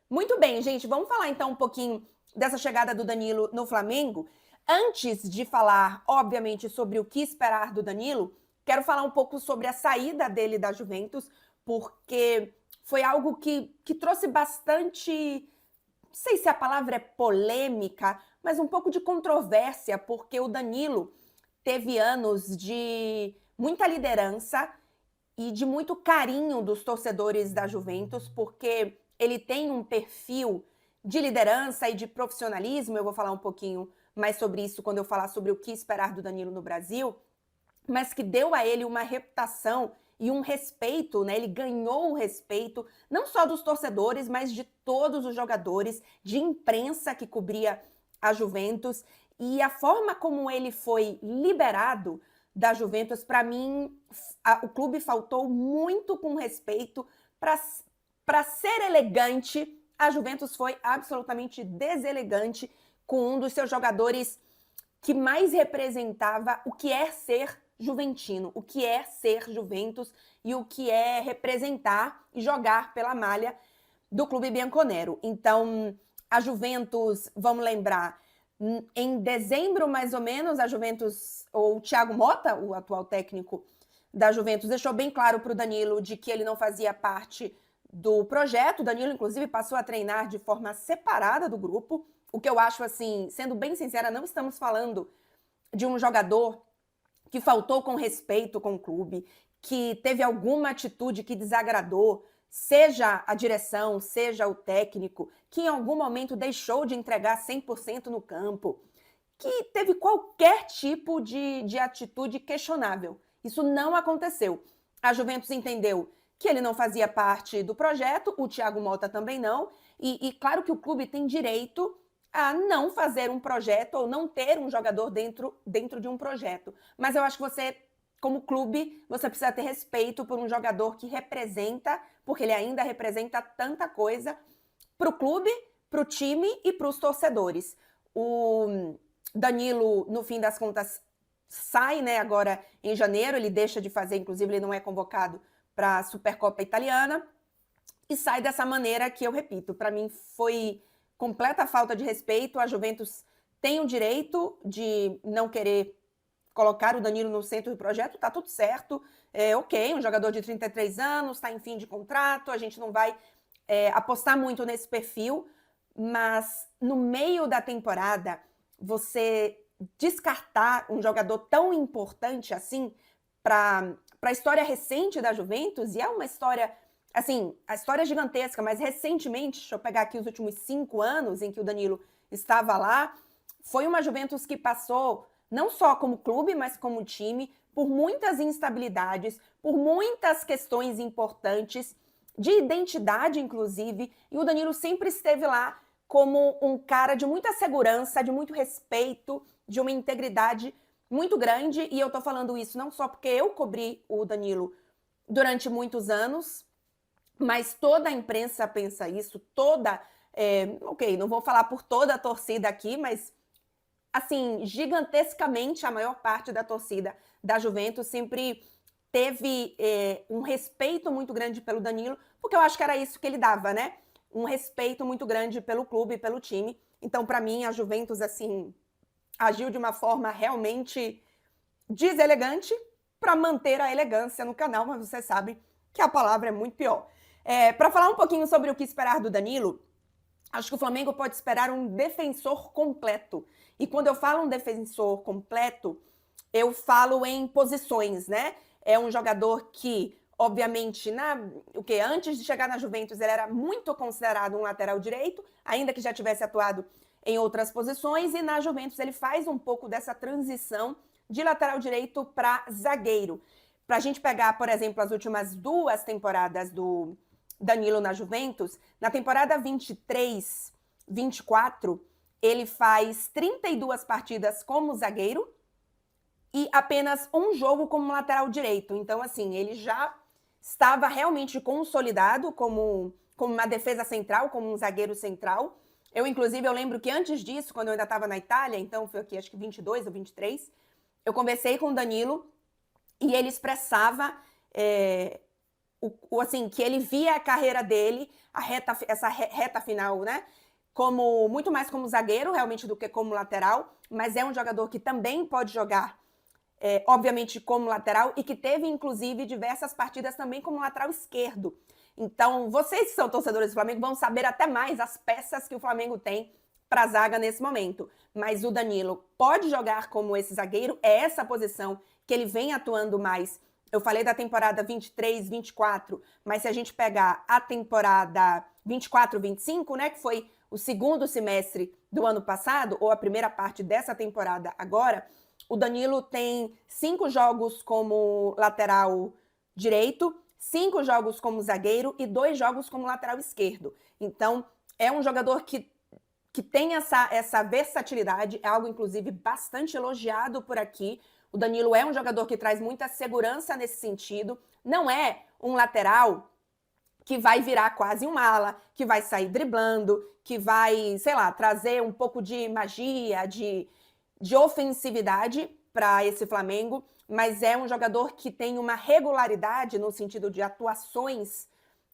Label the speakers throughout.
Speaker 1: Muito bem, gente, vamos falar então um pouquinho dessa chegada do Danilo no Flamengo. Antes de falar, obviamente, sobre o que esperar do Danilo, quero falar um pouco sobre a saída dele da Juventus, porque foi algo que trouxe bastante, não sei se a palavra é polêmica, mas um pouco de controvérsia, porque o Danilo teve anos de muita liderança e de muito carinho dos torcedores da Juventus, porque ele tem um perfil de liderança e de profissionalismo. Eu vou falar um pouquinho mais sobre isso quando eu falar sobre o que esperar do Danilo no Brasil, mas que deu a ele uma reputação e um respeito, né? Ele ganhou o respeito não só dos torcedores, mas de todos os jogadores, de imprensa que cobria a Juventus. E a forma como ele foi liberado da Juventus, para mim, o clube faltou muito com respeito. Para ser elegante, a Juventus foi absolutamente deselegante com um dos seus jogadores que mais representava o que é ser juventino, o que é ser Juventus e o que é representar e jogar pela malha do clube bianconero. Então, a Juventus, vamos lembrar, em dezembro, mais ou menos, a Juventus, ou o Thiago Motta, o atual técnico da Juventus, deixou bem claro para o Danilo de que ele não fazia parte do projeto. O Danilo, inclusive, passou a treinar de forma separada do grupo, o que eu acho, assim, sendo bem sincera, não estamos falando de um jogador que faltou com respeito com o clube, que teve alguma atitude que desagradou, seja a direção, seja o técnico, que em algum momento deixou de entregar 100% no campo, que teve qualquer tipo de atitude questionável. Isso não aconteceu. A Juventus entendeu que ele não fazia parte do projeto, o Thiago Motta também não, e claro que o clube tem direito a não fazer um projeto ou não ter um jogador dentro de um projeto. Mas eu acho que você, como clube, você precisa ter respeito por um jogador que representa, porque ele ainda representa tanta coisa para o clube, para o time e para os torcedores. O Danilo, no fim das contas, sai, né, agora em janeiro, ele deixa de fazer, inclusive ele não é convocado para a Supercopa Italiana, e sai dessa maneira que eu repito, para mim foi completa falta de respeito. A Juventus tem o direito de não querer colocar o Danilo no centro do projeto, tá tudo certo, ok, um jogador de 33 anos, está em fim de contrato, a gente não vai apostar muito nesse perfil, mas no meio da temporada, você descartar um jogador tão importante assim para a história recente da Juventus, e é uma história, assim, a história é gigantesca, mas recentemente, deixa eu pegar aqui os últimos 5 anos em que o Danilo estava lá, foi uma Juventus que passou, não só como clube, mas como time, por muitas instabilidades, por muitas questões importantes, de identidade, inclusive, e o Danilo sempre esteve lá como um cara de muita segurança, de muito respeito, de uma integridade muito grande, e eu tô falando isso não só porque eu cobri o Danilo durante muitos anos, mas toda a imprensa pensa isso, ok, não vou falar por toda a torcida aqui, mas assim, gigantescamente a maior parte da torcida da Juventus sempre teve um respeito muito grande pelo Danilo, porque eu acho que era isso que ele dava, né? Um respeito muito grande pelo clube, pelo time. Então, para mim, a Juventus, assim, agiu de uma forma realmente deselegante para manter a elegância no canal, mas você sabe que a palavra é muito pior. Para falar um pouquinho sobre o que esperar do Danilo, acho que o Flamengo pode esperar um defensor completo. E quando eu falo um defensor completo, eu falo em posições, né? É um jogador que, obviamente, antes de chegar na Juventus, ele era muito considerado um lateral direito, ainda que já tivesse atuado em outras posições, e na Juventus ele faz um pouco dessa transição de lateral direito para zagueiro. Para a gente pegar, por exemplo, as últimas 2 temporadas do Danilo na Juventus, na temporada 23-24, ele faz 32 partidas como zagueiro e apenas um jogo como lateral direito. Então, assim, ele já estava realmente consolidado como uma defesa central, como um zagueiro central. Inclusive, eu lembro que antes disso, quando eu ainda estava na Itália, então foi aqui, acho que 22 ou 23, eu conversei com o Danilo e ele expressava assim, que ele via a carreira dele, essa reta final, né? Como muito mais como zagueiro, realmente, do que como lateral, mas é um jogador que também pode jogar, obviamente, como lateral, e que teve, inclusive, diversas partidas também como lateral esquerdo. Então, vocês que são torcedores do Flamengo vão saber até mais as peças que o Flamengo tem para a zaga nesse momento. Mas o Danilo pode jogar como esse zagueiro, é essa posição que ele vem atuando mais. Eu falei da temporada 23, 24, mas se a gente pegar a temporada 24, 25, né, que foi o segundo semestre do ano passado, ou a primeira parte dessa temporada agora, o Danilo tem 5 jogos como lateral direito, 5 jogos como zagueiro e 2 jogos como lateral esquerdo. Então, é um jogador que tem essa versatilidade, é algo, inclusive, bastante elogiado por aqui. O Danilo é um jogador que traz muita segurança nesse sentido. Não é um lateral que vai virar quase um ala, que vai sair driblando, que vai, sei lá, trazer um pouco de magia, de ofensividade para esse Flamengo, mas é um jogador que tem uma regularidade no sentido de atuações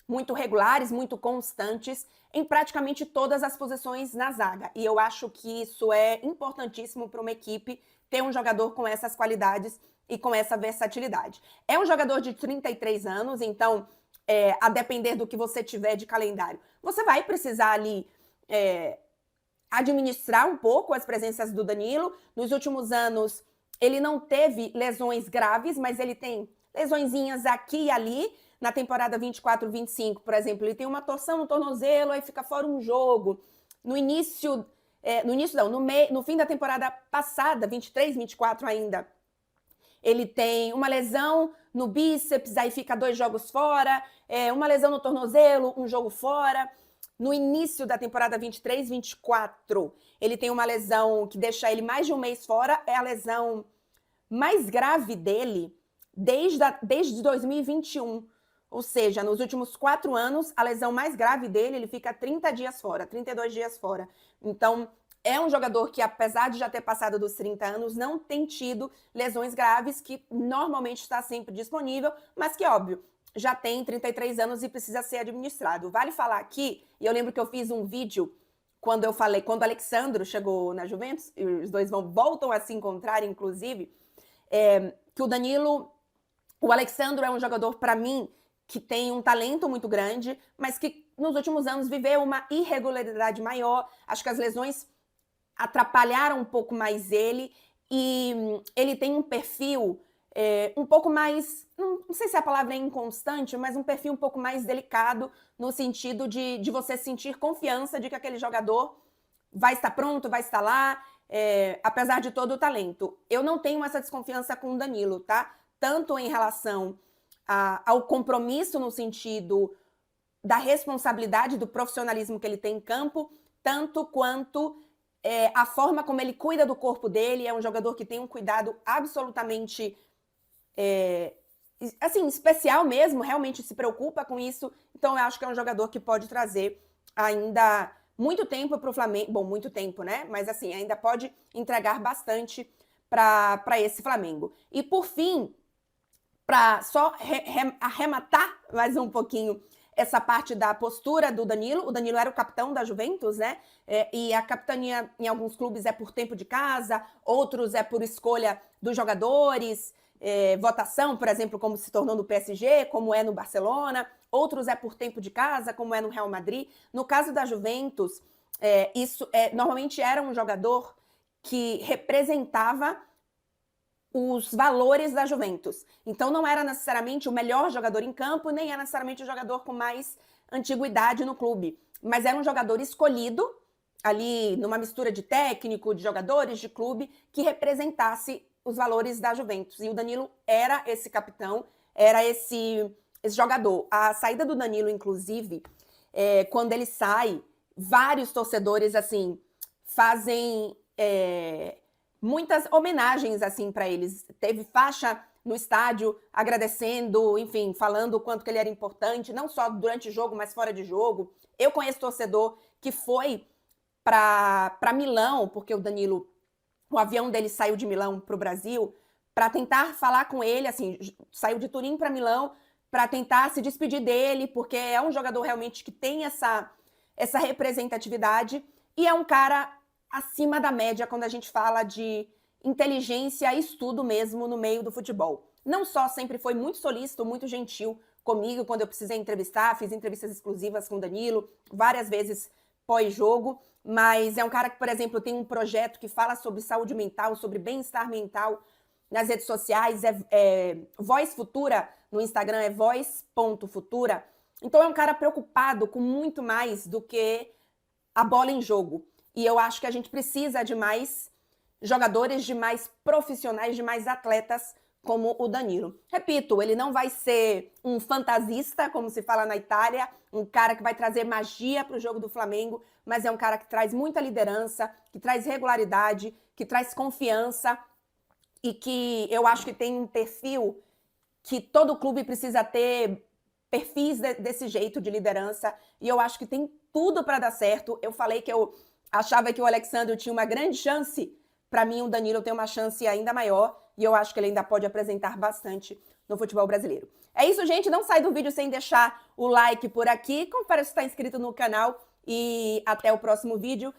Speaker 1: muito regulares, muito constantes, em praticamente todas as posições na zaga. E eu acho que isso é importantíssimo para uma equipe ter um jogador com essas qualidades e com essa versatilidade. É um jogador de 33 anos, então, a depender do que você tiver de calendário, você vai precisar ali administrar um pouco as presenças do Danilo. Nos últimos anos, ele não teve lesões graves, mas ele tem lesõezinhas aqui e ali. Na temporada 24, 25, por exemplo, ele tem uma torção no tornozelo, aí fica fora um jogo. No fim da temporada passada, 23, 24 ainda, ele tem uma lesão no bíceps, aí fica 2 jogos fora, uma lesão no tornozelo, um jogo fora. No início da temporada 23, 24, ele tem uma lesão que deixa ele mais de um mês fora, é a lesão mais grave dele desde 2021. Ou seja, nos últimos 4 anos, a lesão mais grave dele, ele fica 30 dias fora, 32 dias fora. Então, é um jogador que, apesar de já ter passado dos 30 anos, não tem tido lesões graves, que normalmente está sempre disponível, mas que, óbvio, já tem 33 anos e precisa ser administrado. Vale falar aqui, e eu lembro que eu fiz um vídeo quando o Alexandro chegou na Juventus, e os dois voltam a se encontrar, inclusive, que o Alexandro é um jogador, para mim, que tem um talento muito grande, mas que nos últimos anos viveu uma irregularidade maior. Acho que as lesões atrapalharam um pouco mais ele, e ele tem um perfil um pouco mais, não sei se a palavra é inconstante, mas um perfil um pouco mais delicado, no sentido de você sentir confiança de que aquele jogador vai estar pronto, vai estar lá, apesar de todo o talento. Eu não tenho essa desconfiança com o Danilo, tá? Tanto em relação ao compromisso no sentido da responsabilidade, do profissionalismo que ele tem em campo, tanto quanto a forma como ele cuida do corpo dele. É um jogador que tem um cuidado absolutamente assim, especial mesmo, realmente se preocupa com isso. Então eu acho que é um jogador que pode trazer ainda muito tempo para o Flamengo. Bom, muito tempo, né? Mas assim, ainda pode entregar bastante para esse Flamengo. E por fim, para só arrematar mais um pouquinho essa parte da postura do Danilo. O Danilo era o capitão da Juventus, né? E a capitania em alguns clubes é por tempo de casa, outros é por escolha dos jogadores, votação, por exemplo, como se tornou no PSG, como é no Barcelona. Outros é por tempo de casa, como é no Real Madrid. No caso da Juventus, isso normalmente era um jogador que representava os valores da Juventus. Então não era necessariamente o melhor jogador em campo, nem era necessariamente o jogador com mais antiguidade no clube, mas era um jogador escolhido ali numa mistura de técnico, de jogadores, de clube, que representasse os valores da Juventus. E o Danilo era esse capitão, era esse jogador. A saída do Danilo, inclusive, quando ele sai, vários torcedores assim fazem muitas homenagens assim para eles. Teve faixa no estádio agradecendo, enfim, falando o quanto que ele era importante, não só durante o jogo, mas fora de jogo. Eu conheço torcedor que foi para Milão, porque o avião dele saiu de Milão para o Brasil, para tentar falar com ele, assim, saiu de Turim para Milão, para tentar se despedir dele, porque é um jogador realmente que tem essa representatividade e é um cara acima da média quando a gente fala de inteligência e estudo mesmo no meio do futebol. Não só sempre foi muito solícito, muito gentil comigo quando eu precisei entrevistar, fiz entrevistas exclusivas com o Danilo, várias vezes pós-jogo, mas é um cara que, por exemplo, tem um projeto que fala sobre saúde mental, sobre bem-estar mental nas redes sociais, Voz Futura, no Instagram é voz.futura. Então é um cara preocupado com muito mais do que a bola em jogo. E eu acho que a gente precisa de mais jogadores, de mais profissionais, de mais atletas como o Danilo. Repito, ele não vai ser um fantasista, como se fala na Itália, um cara que vai trazer magia para o jogo do Flamengo, mas é um cara que traz muita liderança, que traz regularidade, que traz confiança e que eu acho que tem um perfil que todo clube precisa ter, perfis desse jeito de liderança, e eu acho que tem tudo para dar certo. Eu falei que eu achava que o Alexandre tinha uma grande chance. Para mim, o Danilo tem uma chance ainda maior e eu acho que ele ainda pode apresentar bastante no futebol brasileiro. É isso, gente. Não sai do vídeo sem deixar o like por aqui. Confere se está inscrito no canal e até o próximo vídeo.